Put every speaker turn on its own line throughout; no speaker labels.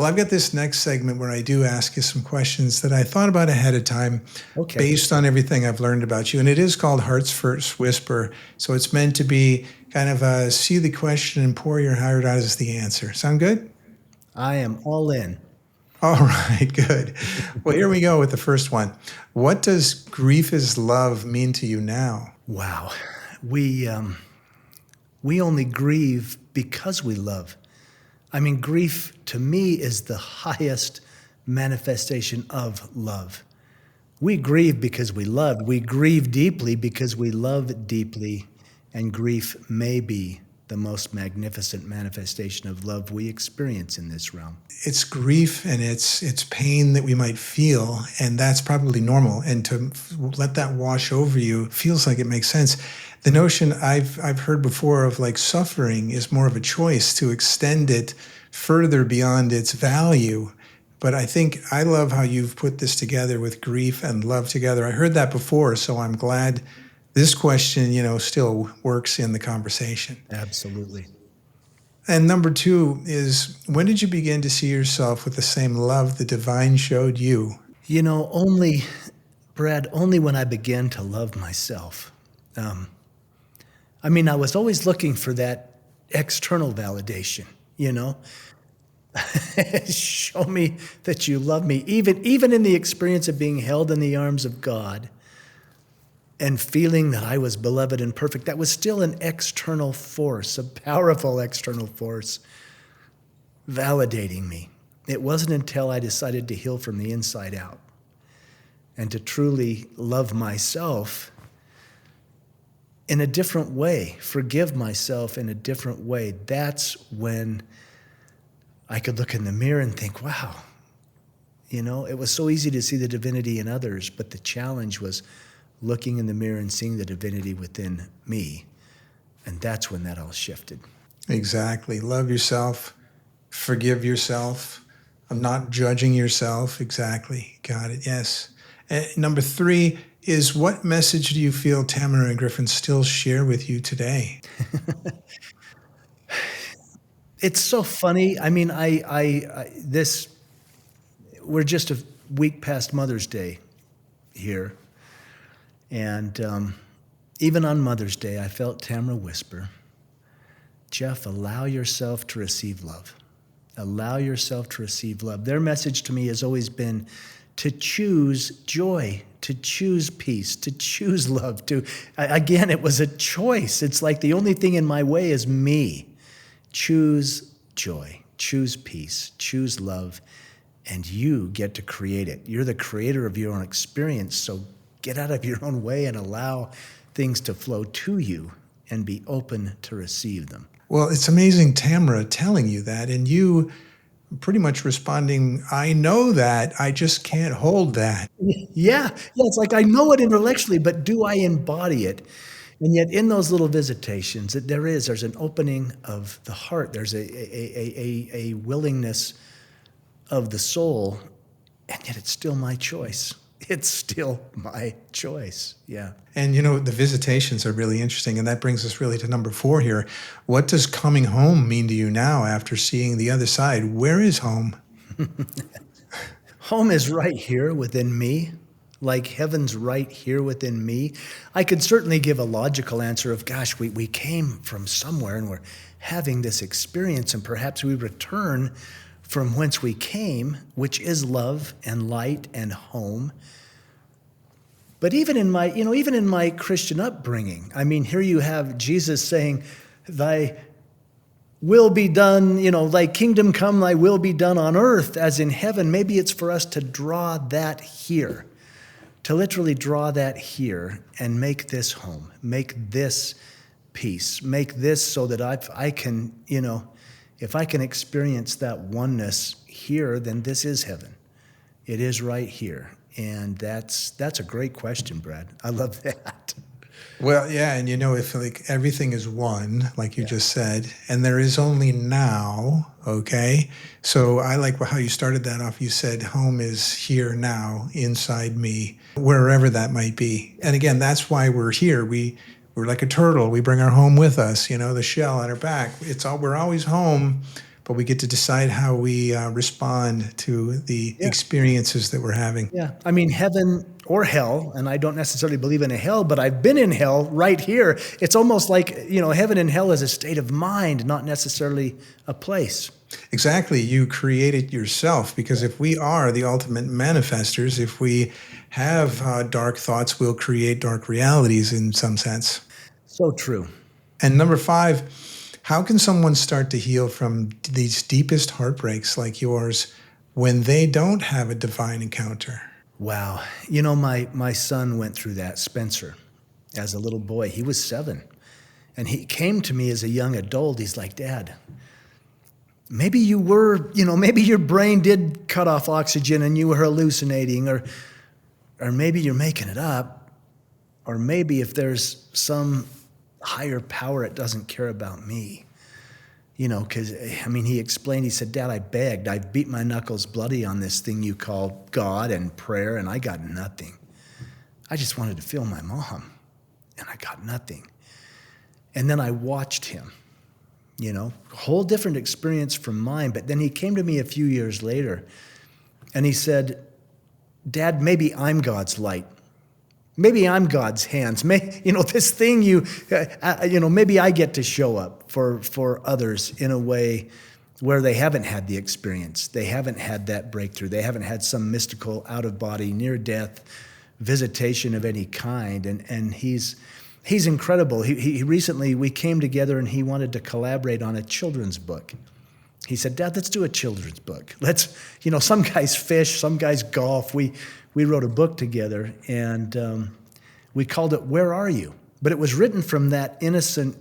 Well, I've got this next segment where I do ask you some questions that I thought about ahead of time
Okay.
based on everything I've learned about you. And it is called Heart's First Whisper. So it's meant to be kind of see the question and pour your heart out as the answer. Sound good?
I am all in.
All right, good. Well, here we go with the first one. What does grief is love mean to you now?
Wow. We only grieve because we love. I mean, grief to me is the highest manifestation of love. We grieve because we love. We grieve deeply because we love deeply. And grief may be the most magnificent manifestation of love we experience in this realm.
It's grief and it's pain that we might feel, and that's probably normal. And to let that wash over you feels like it makes sense. The notion I've heard before of like suffering is more of a choice to extend it further beyond its value. But I think I love how you've put this together with grief and love together. I heard that before, so I'm glad this question, still works in the conversation.
Absolutely.
And number two is, when did you begin to see yourself with the same love the divine showed you?
Brad, only when I began to love myself. I was always looking for that external validation, Show me that you love me. Even in the experience of being held in the arms of God and feeling that I was beloved and perfect, that was still an external force, a powerful external force, validating me. It wasn't until I decided to heal from the inside out and to truly love myself in a different way, forgive myself in a different way. That's when I could look in the mirror and think, wow, it was so easy to see the divinity in others, but the challenge was looking in the mirror and seeing the divinity within me. And that's when that all shifted.
Exactly. Love yourself, forgive yourself, not judging yourself. Exactly. Got it. Yes. Number three is, what message do you feel Tamara and Griffin still share with you today?
It's so funny. We're just a week past Mother's Day here. And even on Mother's Day, I felt Tamara whisper, Jeff, allow yourself to receive love. Allow yourself to receive love. Their message to me has always been to choose joy, to choose peace, to choose love. Again, it was a choice. It's like the only thing in my way is me. Choose joy, choose peace, choose love, and you get to create it. You're the creator of your own experience, so get out of your own way and allow things to flow to you and be open to receive them.
Well, it's amazing Tamara telling you that, and you pretty much responding, I know that, I just can't hold that.
Yeah, it's like I know it intellectually, but do I embody it? And yet in those little visitations, there's an opening of the heart. There's a willingness of the soul, and yet it's still my choice. It's still my choice. Yeah.
And the visitations are really interesting. And that brings us really to number four here. What does coming home mean to you now after seeing the other side? Where is home?
Home is right here within me, like heaven's right here within me. I could certainly give a logical answer of, gosh, we came from somewhere and we're having this experience, and perhaps we return from whence we came, which is love and light and home. But even in my Christian upbringing, here you have Jesus saying, thy will be done, thy kingdom come, thy will be done on earth as in heaven. Maybe it's for us to draw that here, to literally draw that here and make this home, make this peace, make this so that I can, if I can experience that oneness here, then this is heaven. It is right here. And that's a great question, Brad. I love that.
Well, yeah, and if like everything is one, like you just said, and there is only now, okay? So I like how you started that off. You said home is here now, inside me, wherever that might be. And again, that's why we're here. We're like a turtle. We bring our home with us, the shell on our back. We're always home, but we get to decide how we respond to the
Yeah.
experiences that we're having.
Yeah. I mean, heaven or hell, and I don't necessarily believe in a hell, but I've been in hell right here. It's almost like, heaven and hell is a state of mind, not necessarily a place.
Exactly. You create it yourself, because if we are the ultimate manifestors, if we have dark thoughts, we'll create dark realities in some sense.
So true.
And number 5, how can someone start to heal from these deepest heartbreaks like yours when they don't have a divine encounter?
Wow. My son went through that, Spencer, as a little boy. He was 7. And he came to me as a young adult. He's like, Dad, maybe maybe your brain did cut off oxygen and you were hallucinating, or maybe you're making it up, or maybe if there's some higher power, it doesn't care about me. Because, he explained, he said, Dad, I beat my knuckles bloody on this thing you call God and prayer, and I got nothing. I just wanted to feel my mom, and I got nothing. And then I watched him, a whole different experience from mine. But then he came to me a few years later, and he said, Dad, maybe I'm God's light. Maybe I'm God's hands. This thing maybe I get to show up for others in a way where they haven't had the experience. They haven't had that breakthrough. They haven't had some mystical out-of-body, near-death visitation of any kind. And he's incredible. He recently, we came together and he wanted to collaborate on a children's book. He said, Dad, let's do a children's book. Some guys fish, some guys golf. We wrote a book together, and we called it Where Are You? But it was written from that innocent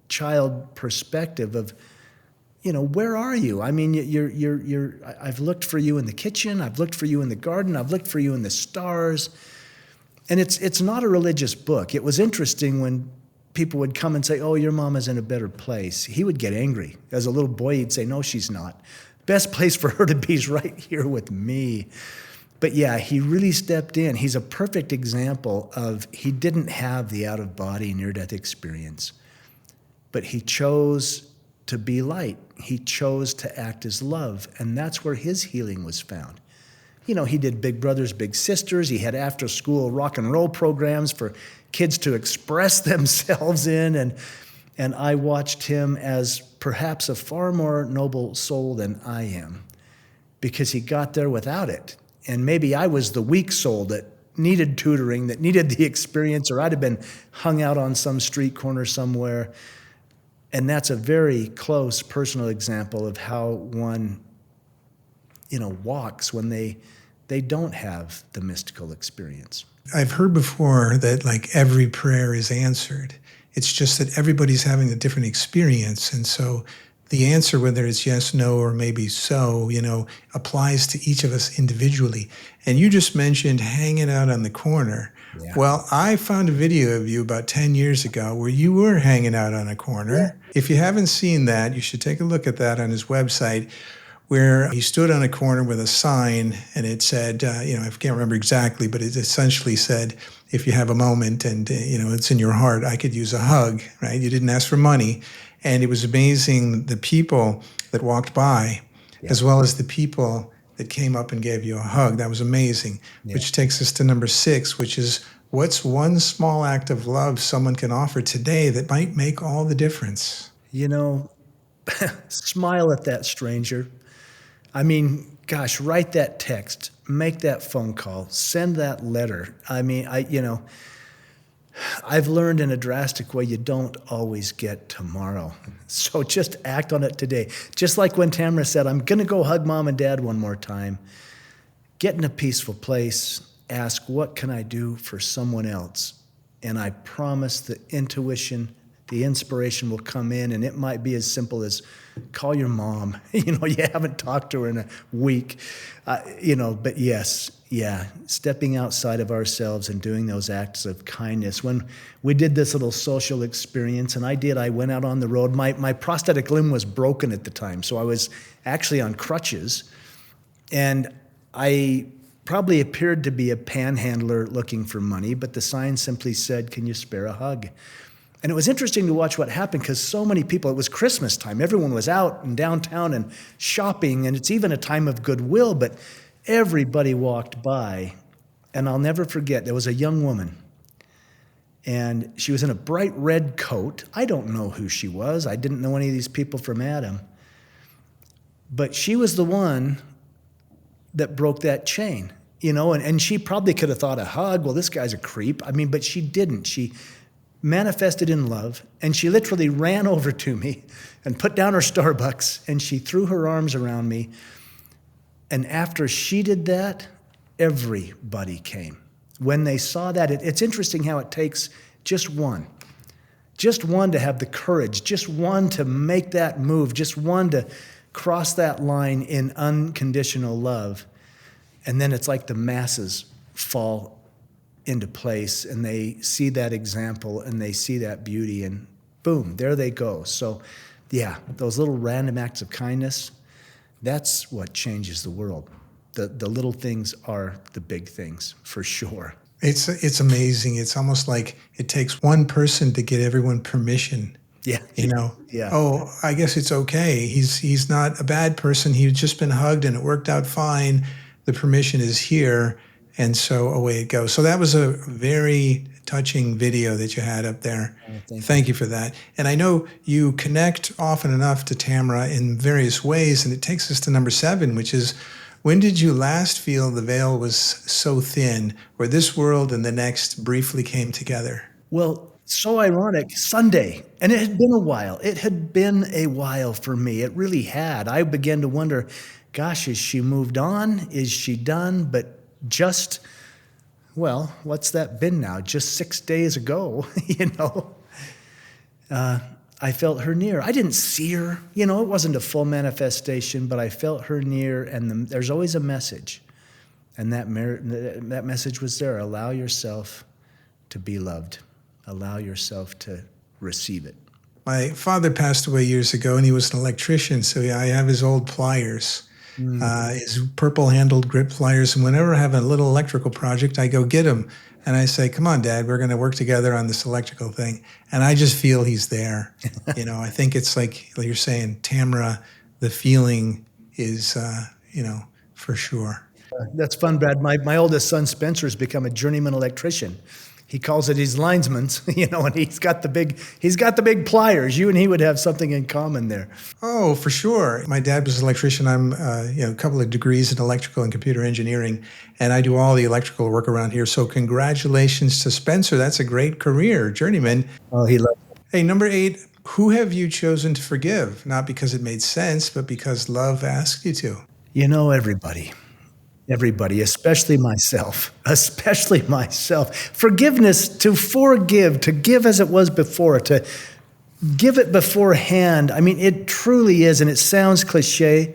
child perspective of, where are you? I mean, I've looked for you in the kitchen. I've looked for you in the garden. I've looked for you in the stars. And it's not a religious book. It was interesting when people would come and say, oh, your mom is in a better place. He would get angry. As a little boy, he'd say, no, she's not. Best place for her to be is right here with me. But yeah, he really stepped in. He's a perfect example of, he didn't have the out-of-body near-death experience, but he chose to be light. He chose to act as love, and that's where his healing was found. He did Big Brothers, Big Sisters. He had after-school rock and roll programs for kids to express themselves in, and I watched him as perhaps a far more noble soul than I am, because he got there without it. And maybe I was the weak soul that needed tutoring, that needed the experience, or I'd have been hung out on some street corner somewhere. And that's a very close personal example of how one, walks when they don't have the mystical experience.
I've heard before that like every prayer is answered. It's just that everybody's having a different experience. And so the answer, whether it's yes, no, or maybe so, applies to each of us individually. And you just mentioned hanging out on the corner. Yeah. Well, I found a video of you about 10 years ago where you were hanging out on a corner. Yeah. If you haven't seen that, you should take a look at that on his website, where he stood on a corner with a sign, and it said, I can't remember exactly, but it essentially said, if you have a moment and, it's in your heart, I could use a hug, right? You didn't ask for money. And it was amazing, the people that walked by, as well as the people that came up and gave you a hug. That was amazing, which takes us to number 6, which is, what's one small act of love someone can offer today that might make all the difference?
Smile at that stranger. I mean, gosh, write that text, make that phone call, send that letter. I mean, I've learned in a drastic way, you don't always get tomorrow. So just act on it today. Just like when Tamara said, I'm going to go hug mom and dad one more time. Get in a peaceful place. Ask, what can I do for someone else? And I promise the intuition, the inspiration will come in, and it might be as simple as call your mom. You haven't talked to her in a week. But yes, stepping outside of ourselves and doing those acts of kindness. When we did this little social experience, and I went out on the road. My prosthetic limb was broken at the time, so I was actually on crutches. And I probably appeared to be a panhandler looking for money, but the sign simply said, can you spare a hug? And it was interesting to watch what happened because so many people, it was Christmas time. Everyone was out and downtown and shopping, and it's even a time of goodwill, but everybody walked by. And I'll never forget, there was a young woman, and she was in a bright red coat. I don't know who she was. I didn't know any of these people from Adam. But she was the one that broke that chain, and she probably could have thought a hug, well, this guy's a creep. But she didn't. She manifested in love, and she literally ran over to me and put down her Starbucks, and she threw her arms around me. And after she did that, everybody came. When they saw that, it's interesting how it takes just one to have the courage, just one to make that move, just one to cross that line in unconditional love. And then it's like the masses fall into place, and they see that example, and they see that beauty, and boom, there they go. So yeah, those little random acts of kindness, that's what changes the world. The little things are the big things, for sure.
It's amazing. It's almost like it takes one person to get everyone permission.
Yeah. Yeah.
Oh, I guess it's okay. He's not a bad person. He's just been hugged and it worked out fine. The permission is here. And so away it goes. So that was a very touching video that you had up there. Thank you for that. And I know you connect often enough to Tamara in various ways, and it takes us to number 7, which is, when did you last feel the veil was so thin, where this world and the next briefly came together?
Well, so ironic, Sunday. And it had been a while. It had been a while for me. It really had. I began to wonder, gosh, has she moved on? Is she done? But what's that been now? Just 6 days ago, I felt her near. I didn't see her. It wasn't a full manifestation, but I felt her near, and there's always a message. And that message was there. Allow yourself to be loved. Allow yourself to receive it.
My father passed away years ago, and he was an electrician, so I have his old pliers. His purple-handled grip pliers, and whenever I have a little electrical project, I go get him, and I say, come on, Dad, we're going to work together on this electrical thing, and I just feel he's there. I think it's like you're saying, Tamara, the feeling is, for sure.
That's fun, Brad. My oldest son, Spencer, has become a journeyman electrician. He calls it his linesman's, and he's got the big pliers. You and he would have something in common there.
Oh, for sure. My dad was an electrician. I'm, a couple of degrees in electrical and computer engineering, and I do all the electrical work around here. So congratulations to Spencer. That's a great career, journeyman.
Oh, he loves it.
Hey, number 8, who have you chosen to forgive? Not because it made sense, but because love asked you to.
Everybody, especially myself. Forgiveness, to forgive, to give as it was before, to give it beforehand. It truly is, and it sounds cliche,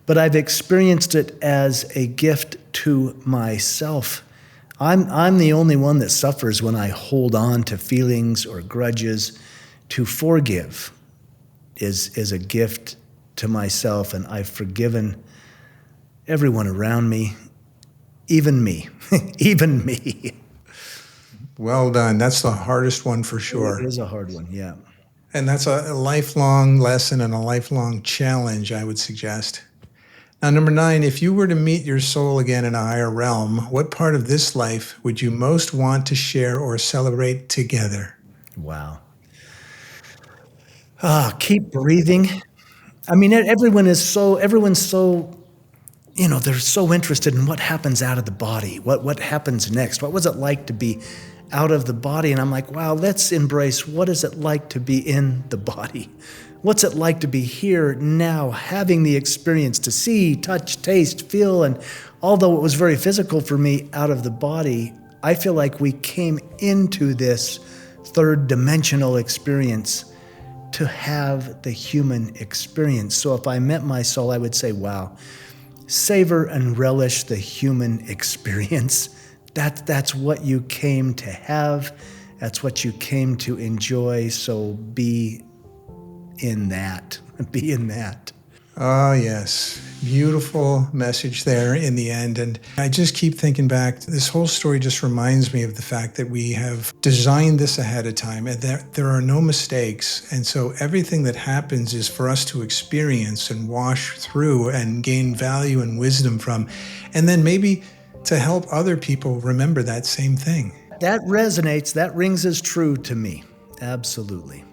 but I've experienced it as a gift to myself. I'm the only one that suffers when I hold on to feelings or grudges. To forgive is a gift to myself, and I've forgiven everyone around me, even me.
Well done. That's the hardest one for sure.
It is a hard one, yeah.
And that's a lifelong lesson and a lifelong challenge, I would suggest. Now, number 9, if you were to meet your soul again in a higher realm, what part of this life would you most want to share or celebrate together?
Wow. Keep breathing. Everyone's so, they're so interested in what happens out of the body, what happens next. What was it like to be out of the body? And I'm like, wow, let's embrace what is it like to be in the body? What's it like to be here now, having the experience to see, touch, taste, feel? And although it was very physical for me out of the body, I feel like we came into this third dimensional experience to have the human experience. So if I met my soul, I would say, wow, savor and relish the human experience. That's what you came to have. That's what you came to enjoy. So be in that. Be in that.
Oh, yes. Beautiful message there in the end. And I just keep thinking back. This whole story just reminds me of the fact that we have designed this ahead of time and that there are no mistakes. And so everything that happens is for us to experience and wash through and gain value and wisdom from. And then maybe to help other people remember that same thing.
That resonates, that rings as true to me. Absolutely.